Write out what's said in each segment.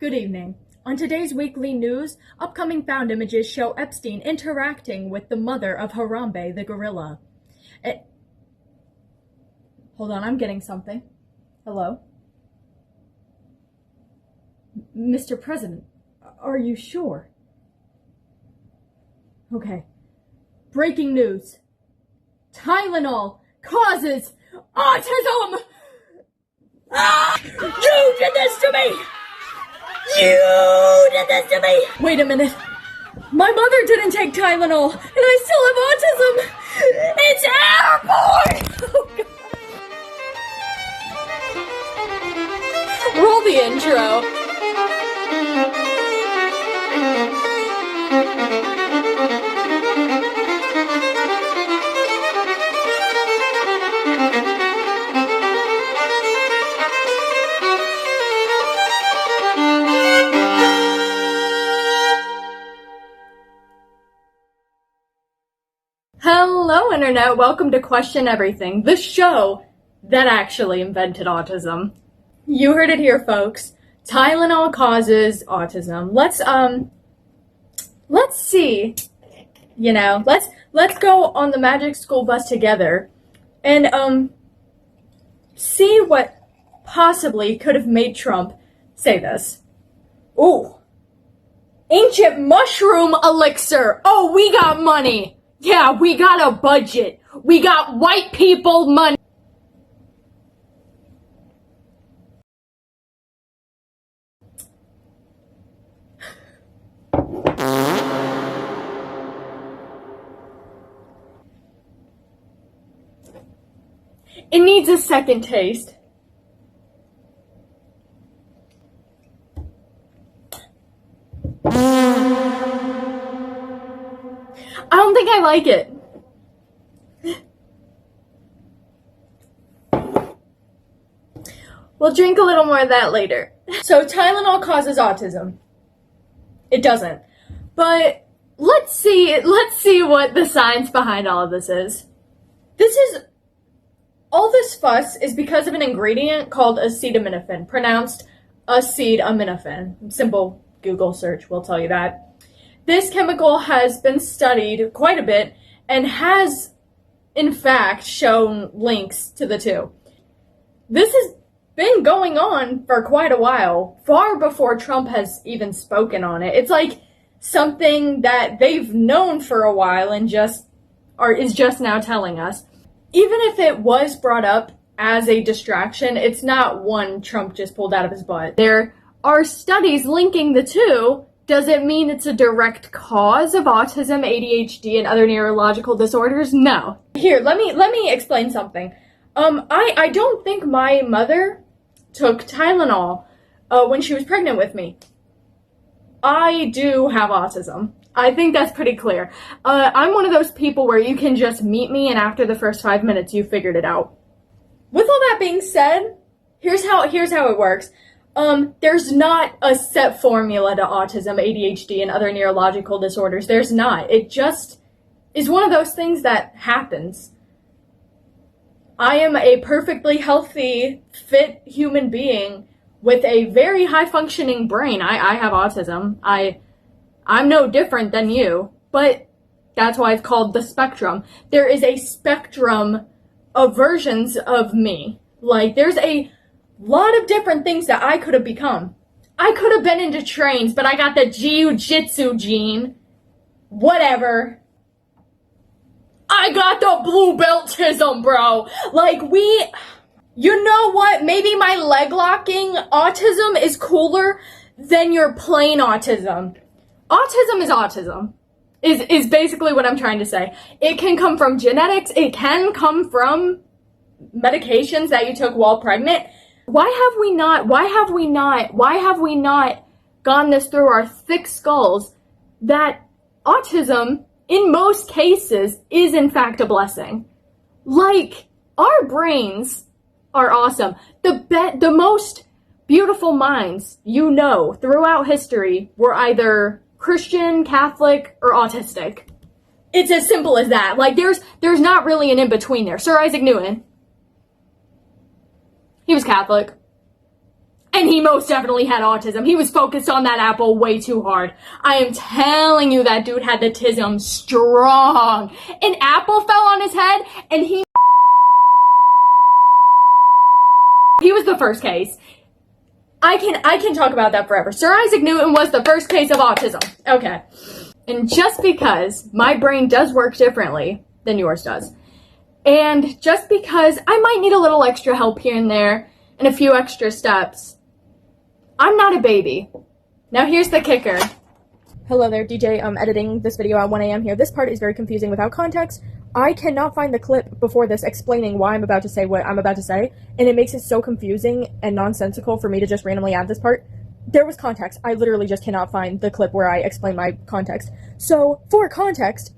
Good evening. On today's weekly news, upcoming found images show Epstein interacting with the mother of Harambe the gorilla. Hold on, I'm getting something. Hello? Mr. President, are you sure? Okay. Breaking news. Tylenol causes autism! Ah! You did this to me! You did this to me! Wait a minute. My mother didn't take Tylenol, and I still have autism! It's airborne! Oh, God. Roll the intro. Hello, Internet. Welcome to Question Everything, the show that actually invented autism. You heard it here, folks. Tylenol causes autism. Let's see. Let's go on the magic school bus together and see what possibly could have made Trump say this. Ooh. Ancient mushroom elixir. Oh, we got money. Yeah, we got a budget. We got white people money. It needs a second taste. I don't think I like it. We'll drink a little more of that later. So Tylenol causes autism. It doesn't. But let's see what the science behind all of this is. All this fuss is because of an ingredient called acetaminophen, pronounced acetaminophen. Simple Google search will tell you that. This chemical has been studied quite a bit and has, in fact, shown links to the two. This has been going on for quite a while, far before Trump has even spoken on it. It's like something that they've known for a while and is just now telling us. Even if it was brought up as a distraction, it's not one Trump just pulled out of his butt. There are studies linking the two. Does it mean it's a direct cause of autism, ADHD, and other neurological disorders? No. Here, let me explain something. I don't think my mother took Tylenol when she was pregnant with me. I do have autism. I think that's pretty clear. I'm one of those people where you can just meet me and after the first 5 minutes you figured it out. With all that being said, here's how it works. There's not a set formula to autism, ADHD, and other neurological disorders. There's not. It just is one of those things that happens. I am a perfectly healthy, fit human being with a very high-functioning brain. I have autism. I'm no different than you, but that's why it's called the spectrum. There is a spectrum of versions of me. Like, there's a lot of different things that I could have become. I could have been into trains, but I got the jiu-jitsu gene. Whatever. I got the blue beltism, bro. You know what? Maybe my leg locking autism is cooler than your plain autism. Autism is autism. Is basically what I'm trying to say. It can come from genetics. It can come from medications that you took while pregnant. Why have we not gotten this through our thick skulls that autism, in most cases, is in fact a blessing? Like, our brains are awesome. The most beautiful minds throughout history were either Christian, Catholic, or autistic. It's as simple as that. Like, there's not really an in-between there. Sir Isaac Newton, he was Catholic. And he most definitely had autism. He was focused on that apple way too hard. I am telling you, that dude had the tism strong. An apple fell on his head, and he was the first case. I can talk about that forever. Sir Isaac Newton was the first case of autism. Okay. And just because my brain does work differently than yours does, and just because I might need a little extra help here and there, and a few extra steps, I'm not a baby. Now here's the kicker. Hello there, DJ. I'm editing this video at 1 a.m. here. This part is very confusing without context. I cannot find the clip before this explaining why I'm about to say what I'm about to say, and it makes it so confusing and nonsensical for me to just randomly add this part. There was context. I literally just cannot find the clip where I explain my context. So, for context,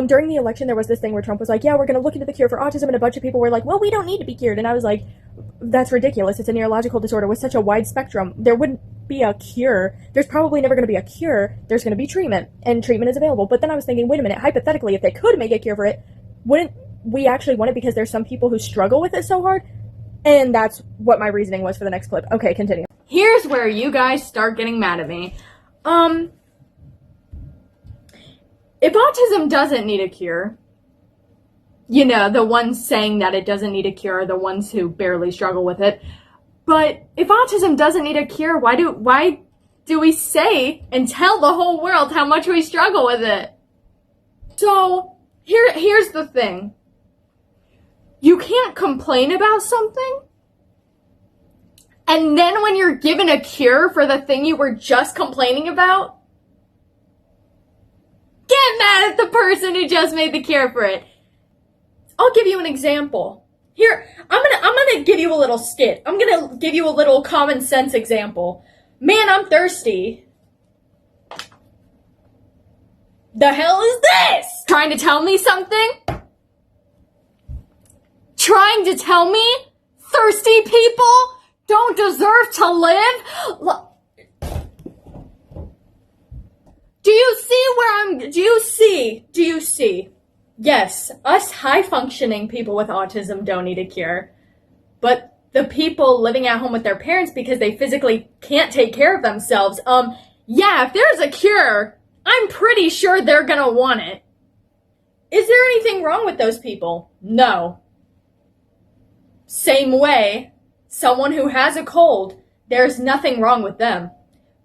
during the election, there was this thing where Trump was like, yeah, we're going to look into the cure for autism, and a bunch of people were like, well, we don't need to be cured. And I was like, that's ridiculous. It's a neurological disorder with such a wide spectrum. There wouldn't be a cure. There's probably never going to be a cure. There's going to be treatment, and treatment is available. But then I was thinking, wait a minute, hypothetically, if they could make a cure for it, wouldn't we actually want it because there's some people who struggle with it so hard? And that's what my reasoning was for the next clip. Okay, continue. Here's where you guys start getting mad at me. If autism doesn't need a cure, you know, the ones saying that it doesn't need a cure are the ones who barely struggle with it. But if autism doesn't need a cure, why do we say and tell the whole world how much we struggle with it? So, here's the thing. You can't complain about something, and then when you're given a cure for the thing you were just complaining about, get mad at the person who just made the cure for it. I'll give you an example. Here, I'm gonna give you a little skit. I'm gonna give you a little common sense example. Man, I'm thirsty. The hell is this? Trying to tell me something? Trying to tell me thirsty people don't deserve to live? Do you see? Yes, us high-functioning people with autism don't need a cure. But the people living at home with their parents because they physically can't take care of themselves, yeah, if there's a cure, I'm pretty sure they're gonna want it. Is there anything wrong with those people? No. Same way, someone who has a cold, there's nothing wrong with them.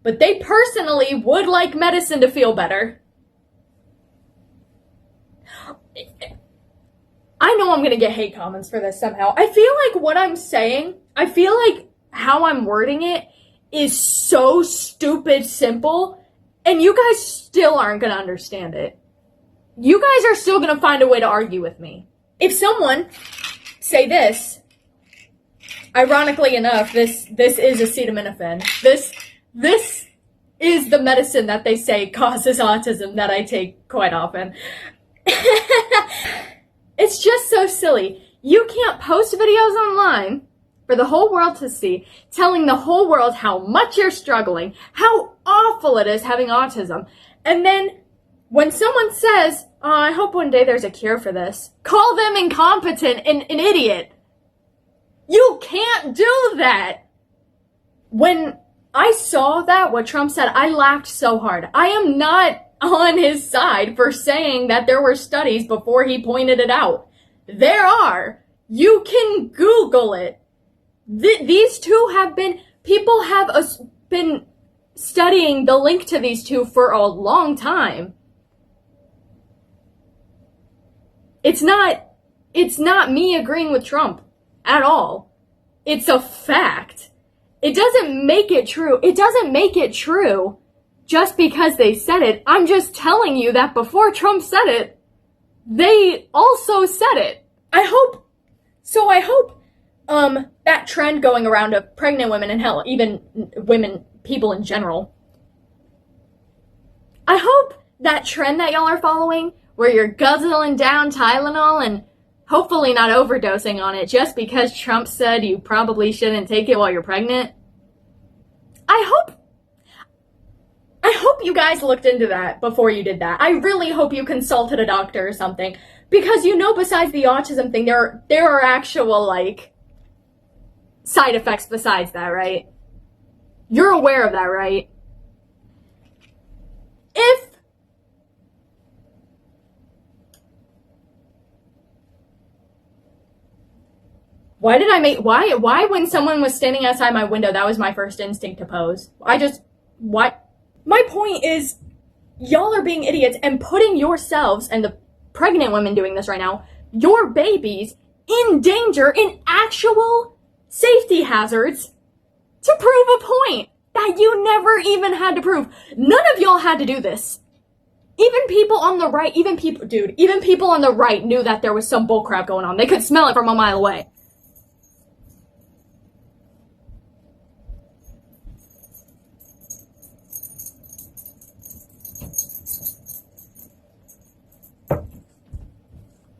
But they personally would like medicine to feel better. I know I'm gonna get hate comments for this somehow. I feel like what I'm saying, I feel like how I'm wording it is so stupid simple, and you guys still aren't gonna understand it. You guys are still gonna find a way to argue with me. If someone, say this, ironically enough, this is acetaminophen. This is the medicine that they say causes autism that I take quite often. It's just so silly. You can't post videos online for the whole world to see, telling the whole world how much you're struggling, how awful it is having autism, and then when someone says, oh, I hope one day there's a cure for this, call them incompetent and an idiot. You can't do that. When I saw that, what Trump said, I laughed so hard. I am not on his side for saying that there were studies before he pointed it out. There are. You can Google it. These two have been, people have been studying the link to these two for a long time. It's not me agreeing with Trump at all. It's a fact. It doesn't make it true. It doesn't make it true just because they said it. I'm just telling you that before Trump said it, they also said it. I hope that trend going around of pregnant women and hell, even people in general, I hope that trend that y'all are following, where you're guzzling down Tylenol and hopefully not overdosing on it just because Trump said you probably shouldn't take it while you're pregnant. I hope you guys looked into that before you did that. I really hope you consulted a doctor or something. Because besides the autism thing, there are actual, side effects besides that, right? You're aware of that, right? Why when someone was standing outside my window, that was my first instinct to pose? What? My point is, y'all are being idiots and putting yourselves, and the pregnant women doing this right now, your babies in danger, in actual safety hazards, to prove a point that you never even had to prove. None of y'all had to do this. Even people on the right, even people on the right knew that there was some bullcrap going on. They could smell it from a mile away.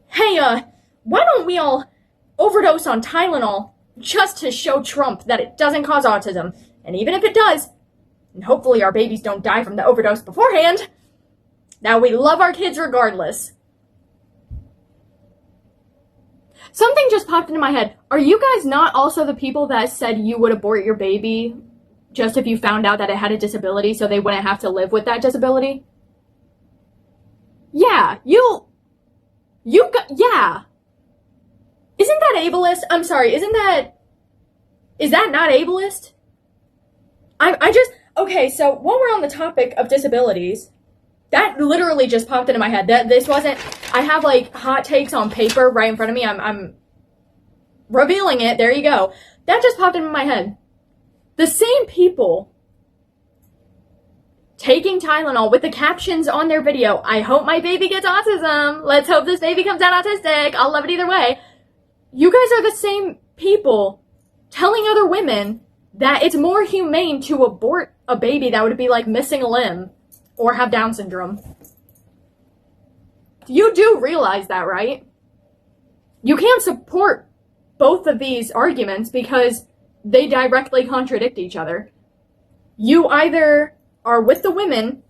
Hey, why don't we all overdose on Tylenol just to show Trump that it doesn't cause autism? And even if it does, and hopefully our babies don't die from the overdose beforehand, now we love our kids regardless. Something just popped into my head. Are you guys not also the people that said you would abort your baby just if you found out that it had a disability so they wouldn't have to live with that disability? Yeah, yeah. Isn't that ableist? I'm sorry, is that not ableist? Okay, so while we're on the topic of disabilities, that literally just popped into my head. I have like hot takes on paper right in front of me. I'm revealing it. There you go. That just popped into my head. The same people taking Tylenol with the captions on their video, I hope my baby gets autism. Let's hope this baby comes out autistic. I'll love it either way. You guys are the same people telling other women that it's more humane to abort a baby that would be like missing a limb or have Down syndrome. You do realize that, right? You can't support both of these arguments because they directly contradict each other. You either are with the women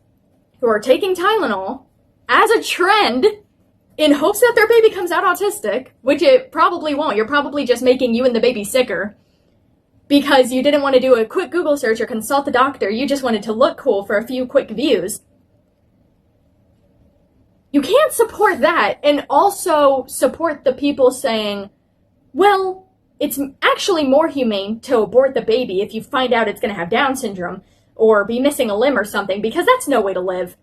who are taking Tylenol as a trend in hopes that their baby comes out autistic, which it probably won't. You're probably just making you and the baby sicker because you didn't want to do a quick Google search or consult the doctor. You just wanted to look cool for a few quick views. You can't support that and also support the people saying, well, it's actually more humane to abort the baby if you find out it's going to have Down syndrome or be missing a limb or something, because that's no way to live.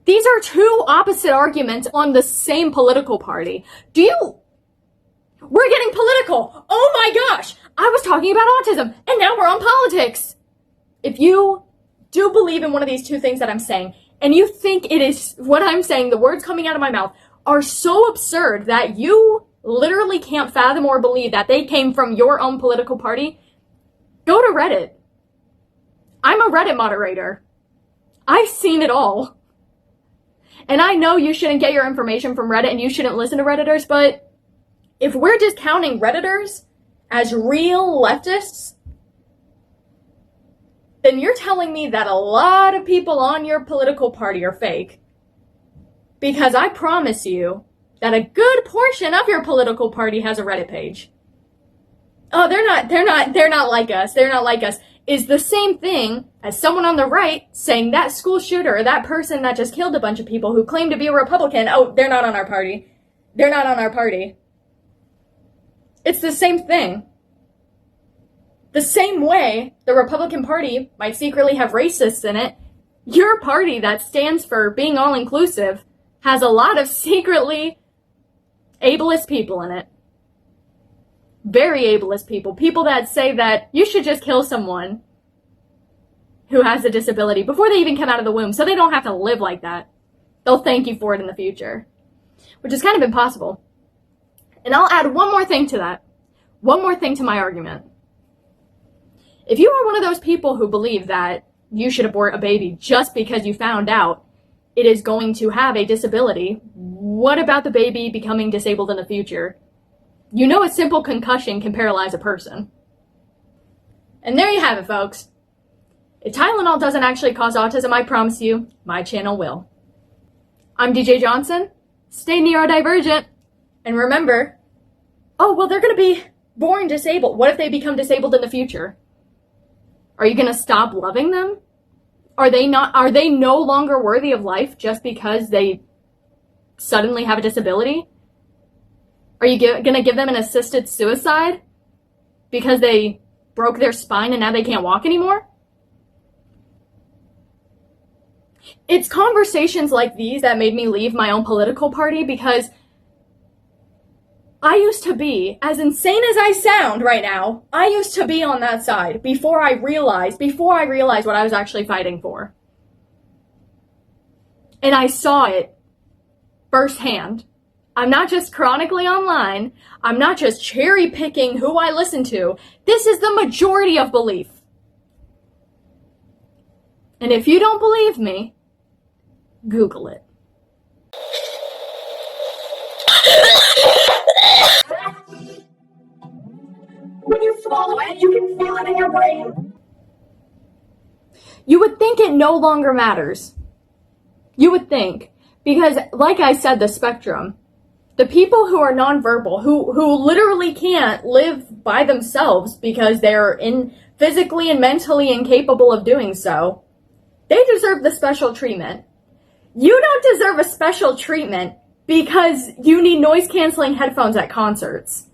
These are two opposite arguments on the same political party. We're getting political. Oh my gosh, I was talking about autism and now we're on politics. If you do believe in one of these two things that I'm saying, and you think it is what I'm saying, the words coming out of my mouth are so absurd that you literally can't fathom or believe that they came from your own political party, go to Reddit. I'm a Reddit moderator. I've seen it all. And I know you shouldn't get your information from Reddit and you shouldn't listen to Redditors, but if we're discounting Redditors as real leftists, then you're telling me that a lot of people on your political party are fake. Because I promise you that a good portion of your political party has a Reddit page. Oh, they're not like us. They're not like us. Is the same thing as someone on the right saying that school shooter or that person that just killed a bunch of people who claim to be a Republican, oh, they're not on our party. They're not on our party. It's the same thing. The same way the Republican Party might secretly have racists in it, your party that stands for being all-inclusive has a lot of secretly ableist people in it. Very ableist people. People that say that you should just kill someone who has a disability before they even come out of the womb so they don't have to live like that. They'll thank you for it in the future. Which is kind of impossible. And I'll add one more thing to that. One more thing to my argument. If you are one of those people who believe that you should abort a baby just because you found out it is going to have a disability, what about the baby becoming disabled in the future? You know a simple concussion can paralyze a person. And there you have it, folks. If Tylenol doesn't actually cause autism, I promise you, my channel will. I'm DJ Johnson. Stay neurodivergent. And remember, oh, well, they're going to be born disabled. What if they become disabled in the future? Are you going to stop loving them? Are they no longer worthy of life just because they suddenly have a disability? Are you going to give them an assisted suicide because they broke their spine and now they can't walk anymore? It's conversations like these that made me leave my own political party, because I used to be, as insane as I sound right now, I used to be on that side before I realized what I was actually fighting for. And I saw it firsthand. I'm not just chronically online. I'm not just cherry picking who I listen to. This is the majority of belief. And if you don't believe me, Google it. When you swallow it, you can feel it in your brain. You would think it no longer matters. You would think. Because, like I said, the spectrum. The people who are nonverbal, who literally can't live by themselves because they're physically and mentally incapable of doing so, they deserve the special treatment. You don't deserve a special treatment because you need noise-canceling headphones at concerts.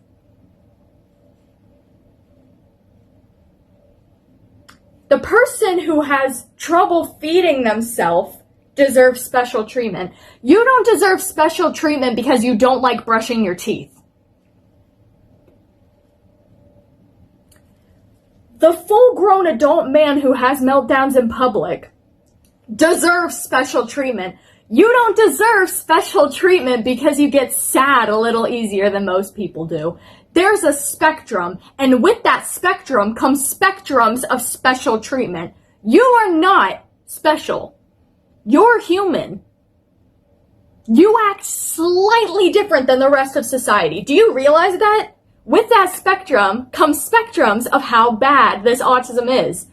The person who has trouble feeding themselves deserves special treatment. You don't deserve special treatment because you don't like brushing your teeth. The full-grown adult man who has meltdowns in public deserves special treatment. You don't deserve special treatment because you get sad a little easier than most people do. There's a spectrum, and with that spectrum comes spectrums of special treatment. You are not special. You're human. You act slightly different than the rest of society. Do you realize that? With that spectrum comes spectrums of how bad this autism is.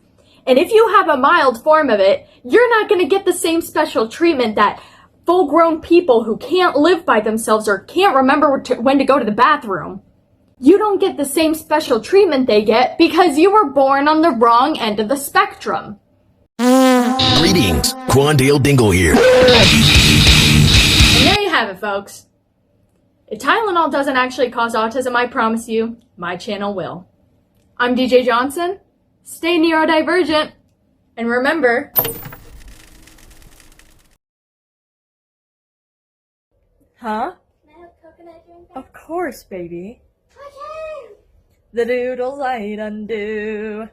And if you have a mild form of it, you're not going to get the same special treatment that full-grown people who can't live by themselves or can't remember when to go to the bathroom. You don't get the same special treatment they get because you were born on the wrong end of the spectrum. Greetings, Quandale Dingle here. And there you have it, folks. If Tylenol doesn't actually cause autism, I promise you, my channel will. I'm DJ Johnson. Stay neurodivergent. And remember... Huh? Can I have coconut drink? Of course, baby. Okay. The doodles I undo.